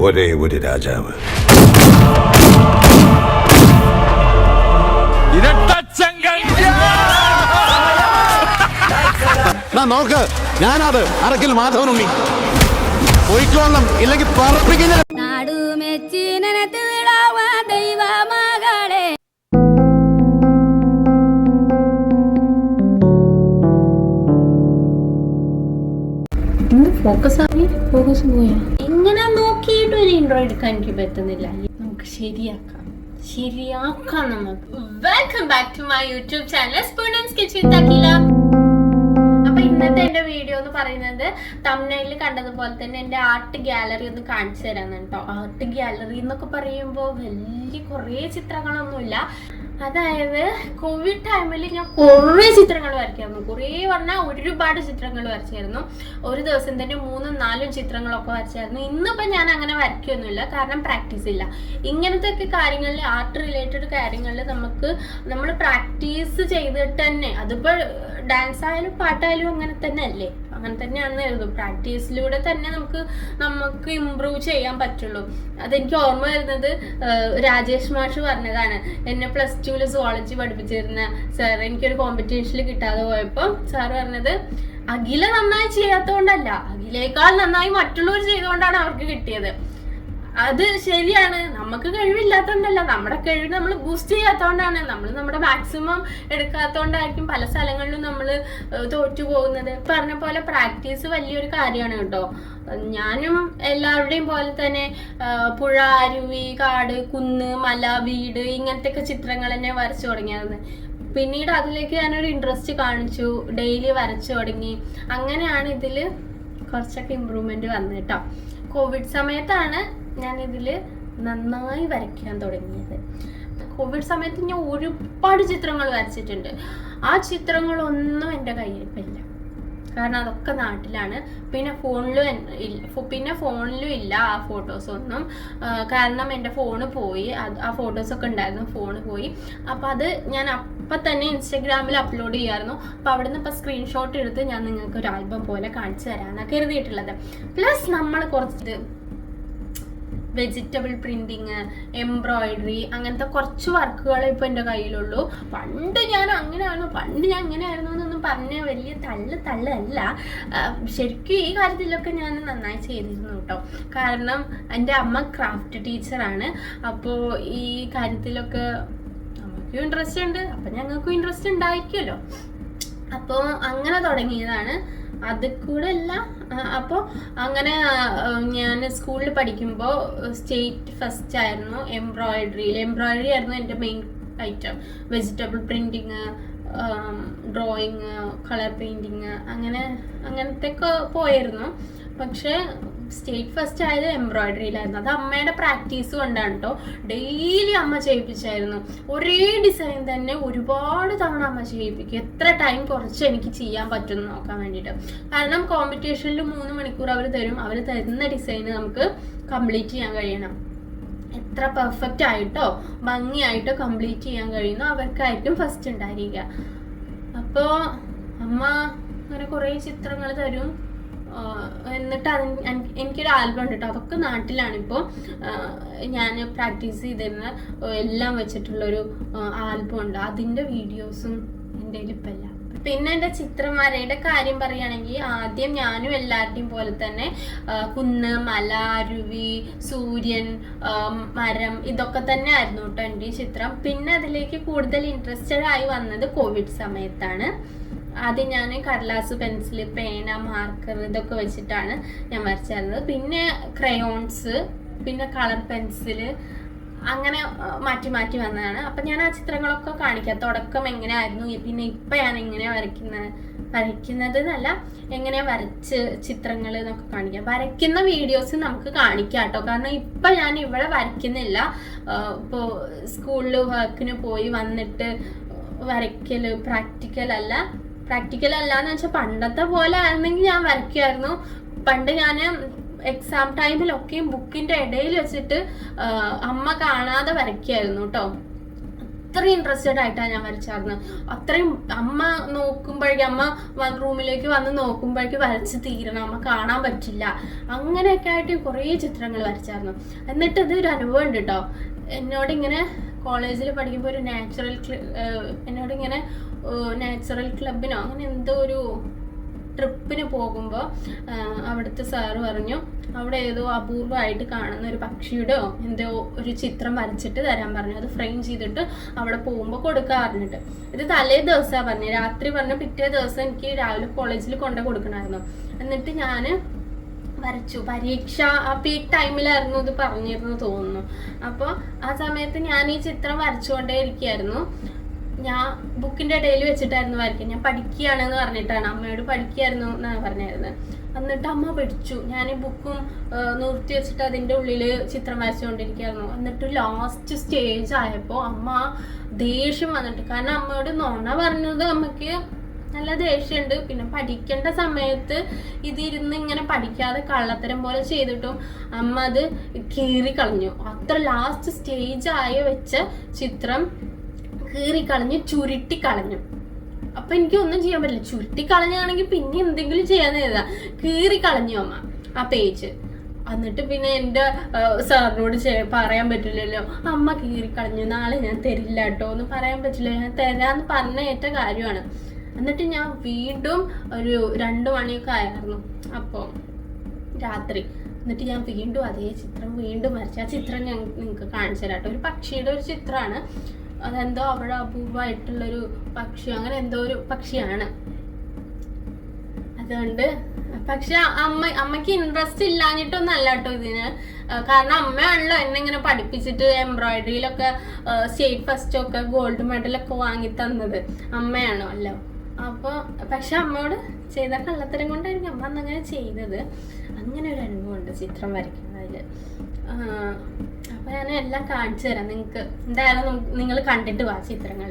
ഒരേ ഒരു രാജാവ്. നോക്ക്, ഞാനത് അറക്കിൽ മാധവനുണ്ണി പോയിക്കോളണം, ഇല്ലെങ്കിൽ പറപ്പിക്കുന്ന ഫോക്കസ് പോയാ ഇങ്ങനെ നോക്കിയിട്ട് ഒരു ഇൻട്രോ എടുക്കാൻ എനിക്ക് പറ്റുന്നില്ല. നമുക്ക് ശരിയാക്കാം നമുക്ക്. Welcome back to my YouTube channel spoons kitchen തക്കീല. അപ്പൊ ഇന്നത്തെ എന്റെ വീഡിയോ എന്ന് പറയുന്നത് തംബ്നെയിലിൽ കണ്ടതുപോലെ തന്നെ എന്റെ ആർട്ട് ഗാലറി ഒന്ന് കാണിച്ചു തരാന്ന് കേട്ടോ. ആർട്ട് ഗാലറി എന്നൊക്കെ പറയുമ്പോൾ വലിയ കുറേ ചിത്രങ്ങളൊന്നുമില്ല. അതായത് കോവിഡ് ടൈമിൽ ഞാൻ കുറേ ചിത്രങ്ങൾ വരയ്ക്കായിരുന്നു. കുറേ പറഞ്ഞാൽ ഒരുപാട് ചിത്രങ്ങൾ വരച്ചായിരുന്നു. ഒരു ദിവസം തന്നെ 3-4 ചിത്രങ്ങളൊക്കെ വരച്ചായിരുന്നു. ഇന്നിപ്പോൾ ഞാൻ അങ്ങനെ വരയ്ക്കൊന്നുമില്ല, കാരണം പ്രാക്ടീസ് ഇല്ല. ഇങ്ങനത്തെ ഒക്കെ കാര്യങ്ങളിൽ, ആർട്ട് റിലേറ്റഡ് കാര്യങ്ങളിൽ നമ്മൾ പ്രാക്ടീസ് ചെയ്തിട്ട് തന്നെ, അതിപ്പോൾ ഡാൻസ് ആയാലും പാട്ടായാലും അങ്ങനെ തന്നെ അല്ലേ, അങ്ങനെ തന്നെയാണെന്ന് എഴുതും. പ്രാക്ടീസിലൂടെ തന്നെ നമുക്ക് ഇമ്പ്രൂവ് ചെയ്യാൻ പറ്റുള്ളൂ. അതെനിക്ക് ഓർമ്മ വരുന്നത് രാജേഷ് മാഷ് പറഞ്ഞതാണ്. എന്നെ +2 സുവോളജി പഠിപ്പിച്ചിരുന്ന സാർ, എനിക്കൊരു കോമ്പറ്റീഷനിൽ കിട്ടാതെ പോയപ്പോൾ സാർ പറഞ്ഞത്, അഖില നന്നായി ചെയ്യാത്തതുകൊണ്ടല്ല, അഖിലേക്കാൾ നന്നായി മറ്റുള്ളവർ ചെയ്തുകൊണ്ടാണ് അവർക്ക് കിട്ടിയത്. അത് ശരിയാണ്. നമുക്ക് കഴിവില്ലാത്തതുകൊണ്ടല്ല, നമ്മുടെ കഴിവ് നമ്മൾ ബൂസ്റ്റ് ചെയ്യാത്തതുകൊണ്ടാണ്. നമ്മൾ നമ്മുടെ മാക്സിമം എടുക്കാത്തതുകൊണ്ടായിരിക്കും പല സ്ഥലങ്ങളിലും നമ്മൾ തോറ്റു പോകുന്നത്. പറഞ്ഞ പോലെ പ്രാക്ടീസ് വലിയൊരു കാര്യമാണ് കേട്ടോ. ഞാനും എല്ലാവരുടെയും പോലെ തന്നെ പുഴ, അരുവി, കാട്, കുന്ന്, മല, വീട്, ഇങ്ങനത്തെ ഒക്കെ ചിത്രങ്ങൾ തന്നെ വരച്ചു തുടങ്ങിയത്. പിന്നീട് അതിലേക്ക് ഞാനൊരു ഇൻട്രസ്റ്റ് കാണിച്ചു, ഡെയിലി വരച്ചു തുടങ്ങി. അങ്ങനെയാണ് ഇതിൽ കുറച്ചൊക്കെ ഇമ്പ്രൂവ്മെന്റ് വന്നത് കേട്ടോ. കോവിഡ് സമയത്താണ് ഞാൻ ഇതിൽ നന്നായി വരയ്ക്കാൻ തുടങ്ങിയത്. കോവിഡ് സമയത്ത് ഞാൻ ഒരുപാട് ചിത്രങ്ങൾ വരച്ചിട്ടുണ്ട്. ആ ചിത്രങ്ങളൊന്നും എൻ്റെ കയ്യിലില്ല, കാരണം അതൊക്കെ നാട്ടിലാണ്. പിന്നെ ഫോണിലും ഇല്ല ആ ഫോട്ടോസൊന്നും, കാരണം എൻ്റെ ഫോണ് പോയി. ആ ഫോട്ടോസൊക്കെ ഉണ്ടായിരുന്നു, ഫോണ് പോയി. അപ്പം അത് ഞാൻ അപ്പം തന്നെ ഇൻസ്റ്റഗ്രാമിൽ അപ്ലോഡ് ചെയ്യായിരുന്നു. അപ്പം അവിടെ നിന്ന് ഇപ്പം സ്ക്രീൻഷോട്ട് എടുത്ത് ഞാൻ നിങ്ങൾക്ക് ഒരു ആൽബം പോലെ കാണിച്ചു തരാമെന്നാണ് കരുതിയിട്ടുള്ളത്. പ്ലസ് നമ്മൾ കുറച്ച് വെജിറ്റബിൾ പ്രിന്റിങ്, എംബ്രോയിഡറി, അങ്ങനത്തെ കുറച്ച് വർക്കുകൾ ഇപ്പോൾ എൻ്റെ കയ്യിലുള്ളൂ. പണ്ട് ഞാൻ അങ്ങനെയായിരുന്നു എന്നൊന്നും പറഞ്ഞ വലിയ തള്ളല്ല. ശരിക്കും ഈ കാര്യത്തിലൊക്കെ ഞാൻ നന്നായി ചെയ്തിരുന്നു കേട്ടോ. കാരണം എൻ്റെ അമ്മ ക്രാഫ്റ്റ് ടീച്ചറാണ്. അപ്പോൾ ഈ കാര്യത്തിലൊക്കെ നമുക്കും ഇൻട്രസ്റ്റ് ഉണ്ട്, അപ്പം ഞങ്ങൾക്കും ഇൻട്രസ്റ്റ് ഉണ്ടായിരിക്കുമല്ലോ. അപ്പോൾ അങ്ങനെ തുടങ്ങിയതാണ്. അത് കൂടെ അല്ല. അപ്പോൾ അങ്ങനെ ഞാൻ സ്കൂളിൽ പഠിക്കുമ്പോൾ സ്റ്റേറ്റ് ഫസ്റ്റ് ആയിരുന്നു എംബ്രോയിഡറി ആയിരുന്നു എൻ്റെ main item. Vegetable printing, drawing, colour painting, അങ്ങനത്തെ ഒക്കെ പോയിരുന്നു. പക്ഷേ സ്റ്റേറ്റ് ഫസ്റ്റ് ആയത് എംബ്രോയിഡറിയിലായിരുന്നു. അത് അമ്മയുടെ പ്രാക്ടീസ് കൊണ്ടാണ് കേട്ടോ. ഡെയിലി അമ്മ ചെയ്യിപ്പിച്ചായിരുന്നു. ഒരേ ഡിസൈൻ തന്നെ ഒരുപാട് തവണ അമ്മ ചെയ്യിപ്പിക്കും. എത്ര ടൈം കുറച്ച് എനിക്ക് ചെയ്യാൻ പറ്റുമെന്ന് നോക്കാൻ വേണ്ടിയിട്ട്. കാരണം കോമ്പറ്റീഷനിൽ 3 മണിക്കൂർ അവർ തരും. അവർ തരുന്ന ഡിസൈന് നമുക്ക് കംപ്ലീറ്റ് ചെയ്യാൻ കഴിയണം. എത്ര പെർഫെക്റ്റ് ആയിട്ടോ ഭംഗിയായിട്ടോ കംപ്ലീറ്റ് ചെയ്യാൻ കഴിയുന്നോ അവർക്കായിരിക്കും ഫസ്റ്റ് ഉണ്ടായിരിക്കുക. അപ്പോൾ അമ്മ അങ്ങനെ കുറേ ചിത്രങ്ങൾ തരും. എന്നിട്ട് എനിക്കൊരു ആൽബം ഉണ്ട് കേട്ടോ. അതൊക്കെ നാട്ടിലാണിപ്പോൾ. ഞാൻ പ്രാക്ടീസ് ചെയ്തിരുന്ന എല്ലാം വെച്ചിട്ടുള്ളൊരു ആൽബം ഉണ്ട്. അതിൻ്റെ വീഡിയോസും എൻ്റെ കയ്യിൽ ഇപ്പം ഇല്ല. പിന്നെ എൻ്റെ ചിത്രമാരയുടെ കാര്യം പറയുകയാണെങ്കിൽ, ആദ്യം ഞാനും എല്ലാവരുടെയും പോലെ തന്നെ കുന്ന്, മല, അരുവി, സൂര്യൻ, മരം, ഇതൊക്കെ തന്നെ ആയിരുന്നു കേട്ടോ എൻ്റെ ചിത്രം. പിന്നെ അതിലേക്ക് കൂടുതൽ ഇൻട്രസ്റ്റഡ് ആയി വന്നത് കോവിഡ് സമയത്താണ്. ആദ്യം ഞാൻ കടലാസ്, പെൻസില്, പേന, മാർക്കർ, ഇതൊക്കെ വെച്ചിട്ടാണ് ഞാൻ വരച്ചിരുന്നത്. പിന്നെ ക്രയോൺസ്, പിന്നെ കളർ പെൻസില്, അങ്ങനെ മാറ്റി വന്നതാണ്. അപ്പം ഞാൻ ആ ചിത്രങ്ങളൊക്കെ കാണിക്കാം. തുടക്കം എങ്ങനെയായിരുന്നു, പിന്നെ ഇപ്പം ഞാൻ എങ്ങനെയാണ് വരയ്ക്കുന്നത് എന്നല്ല, എങ്ങനെയാണ് വരച്ച് ചിത്രങ്ങൾ എന്നൊക്കെ കാണിക്കാം. വരയ്ക്കുന്ന വീഡിയോസ് നമുക്ക് കാണിക്കാം കേട്ടോ. കാരണം ഇപ്പം ഞാൻ ഇവിടെ വരയ്ക്കുന്നില്ല. ഇപ്പോൾ സ്കൂളിൽ വർക്കിന് പോയി വന്നിട്ട് വരയ്ക്കൽ പ്രാക്ടിക്കൽ അല്ലാന്ന് വെച്ചാൽ പണ്ടത്തെ പോലെ ആയിരുന്നെങ്കിൽ ഞാൻ വരയ്ക്കുമായിരുന്നു. പണ്ട് ഞാൻ എക്സാം ടൈമിലൊക്കെയും ബുക്കിൻ്റെ ഇടയിൽ വെച്ചിട്ട് അമ്മ കാണാതെ വരയ്ക്കുമായിരുന്നു കേട്ടോ. അത്രയും ഇൻട്രസ്റ്റഡ് ആയിട്ടാണ് ഞാൻ വരച്ചായിരുന്നു. അത്രയും അമ്മ നോക്കുമ്പോഴേക്കും, അമ്മ റൂമിലേക്ക് വന്ന് നോക്കുമ്പോഴേക്കും വരച്ച് തീരണം, അമ്മ കാണാൻ പറ്റില്ല, അങ്ങനെയൊക്കെ ആയിട്ട് കുറേ ചിത്രങ്ങൾ വരച്ചായിരുന്നു. എന്നിട്ട് ഇതൊരു അനുഭവം ഉണ്ട് കേട്ടോ. എന്നോടിങ്ങനെ കോളേജിൽ പഠിക്കുമ്പോൾ ഒരു എന്നോടിങ്ങനെ നാച്ചുറൽ ക്ലബിനോ അങ്ങനെ എന്തോ ഒരു ട്രിപ്പിന് പോകുമ്പോൾ അവിടുത്തെ സാറ് പറഞ്ഞു, അവിടെ ഏതോ അപൂർവമായിട്ട് കാണുന്ന ഒരു പക്ഷിയുടെ എന്തോ ഒരു ചിത്രം വരച്ചിട്ട് തരാൻ പറഞ്ഞു. അത് ഫ്രെയിം ചെയ്തിട്ട് അവിടെ പോകുമ്പോൾ കൊടുക്കാൻ പറഞ്ഞിട്ട്. ഇത് തലേ ദിവസമാണ് പറഞ്ഞു, രാത്രി പറഞ്ഞു. പിറ്റേ ദിവസം എനിക്ക് രാവിലെ കോളേജിൽ കൊണ്ടു കൊടുക്കണമായിരുന്നു. എന്നിട്ട് ഞാൻ വരച്ചു. പരീക്ഷ ആ പീക്ക് ടൈമിലായിരുന്നു ഇത് പറഞ്ഞിരുന്നു തോന്നുന്നു. അപ്പോൾ ആ സമയത്ത് ഞാൻ ഈ ചിത്രം വരച്ചുകൊണ്ടേ ഇരിക്കുകയായിരുന്നു. ഞാൻ ബുക്കിൻ്റെ ഇടയിൽ വെച്ചിട്ടായിരുന്നു വരയ്ക്കുക. ഞാൻ പഠിക്കുകയാണെന്ന് പറഞ്ഞിട്ടാണ്, അമ്മയോട് പഠിക്കുകയായിരുന്നു എന്നാണ് പറഞ്ഞായിരുന്നത്. എന്നിട്ട് അമ്മ പഠിച്ചു. ഞാൻ ഈ ബുക്കും നിർത്തി വെച്ചിട്ട് അതിൻ്റെ ഉള്ളിൽ ചിത്രം വരച്ചുകൊണ്ടിരിക്കുകയായിരുന്നു. എന്നിട്ട് ലാസ്റ്റ് സ്റ്റേജ് ആയപ്പോൾ അമ്മ ദേഷ്യം വന്നിട്ട്, കാരണം അമ്മയോട് നുണ പറഞ്ഞത് അമ്മയ്ക്ക് നല്ല ദേഷ്യമുണ്ട്. പിന്നെ പഠിക്കേണ്ട സമയത്ത് ഇതിരുന്ന് ഇങ്ങനെ പഠിക്കാതെ കള്ളത്തരം പോലെ ചെയ്തിട്ടും അമ്മ അത് കീറിക്കളഞ്ഞു. അത്ര ലാസ്റ്റ് സ്റ്റേജ് ആയി വെച്ച ചിത്രം കീറിക്കളഞ്ഞ് ചുരുട്ടിക്കളഞ്ഞു. അപ്പൊ എനിക്ക് ഒന്നും ചെയ്യാൻ പറ്റില്ല. ചുരുട്ടിക്കളഞ്ഞാണെങ്കിൽ പിന്നെ എന്തെങ്കിലും ചെയ്യാൻ എഴുതാ. കീറിക്കളഞ്ഞു അമ്മ ആ പേജ്. എന്നിട്ട് പിന്നെ എൻ്റെ സാറിനോട് പറയാൻ പറ്റില്ലല്ലോ, അമ്മ കീറിക്കളഞ്ഞു, നാളെ ഞാൻ തരില്ല കേട്ടോ എന്ന് പറയാൻ പറ്റില്ല. ഞാൻ തരാന്ന് പറഞ്ഞ ഏറ്റ കാര്യമാണ്. എന്നിട്ട് ഞാൻ വീണ്ടും ഒരു 2 മണിയൊക്കെ ആയിരുന്നു അപ്പോൾ രാത്രി. എന്നിട്ട് ഞാൻ വീണ്ടും അതേ ചിത്രം വീണ്ടും വരച്ചു. ആ ചിത്രം ഞാൻ നിങ്ങൾക്ക് കാണിച്ചു തരാം കേട്ടോ. ഒരു പക്ഷിയുടെ ഒരു ചിത്രമാണ്. അതെന്തോ അവിടെ അപൂർവമായിട്ടുള്ളൊരു പക്ഷി, അങ്ങനെ എന്തോ ഒരു പക്ഷിയാണ്. അതുകൊണ്ട് പക്ഷെ അമ്മയ്ക്ക് ഇൻട്രസ്റ്റ് ഇല്ലാഞ്ഞിട്ടൊന്നും അല്ല കേട്ടോ ഇതിന്. കാരണം അമ്മയാണല്ലോ എന്നെ ഇങ്ങനെ പഠിപ്പിച്ചിട്ട് എംബ്രോയിഡറിയിലൊക്കെ സ്റ്റേറ്റ് ഫസ്റ്റൊക്കെ ഗോൾഡ് മെഡലൊക്കെ വാങ്ങി തന്നത് അമ്മയാണോ അല്ലോ. അപ്പോൾ പക്ഷെ അമ്മയോട് ചെയ്ത കള്ളത്തരം കൊണ്ടായിരിക്കും അമ്മ അന്നങ്ങനെ ചെയ്തത്. അങ്ങനെ ഒരു അനുഭവമുണ്ട് ചിത്രം വരയ്ക്കുന്നതിൽ. അപ്പോൾ ഞാൻ എല്ലാം കാണിച്ചു തരാം നിങ്ങൾക്ക്. എന്തായാലും നിങ്ങൾ കണ്ടിട്ട് വാ ചിത്രങ്ങൾ.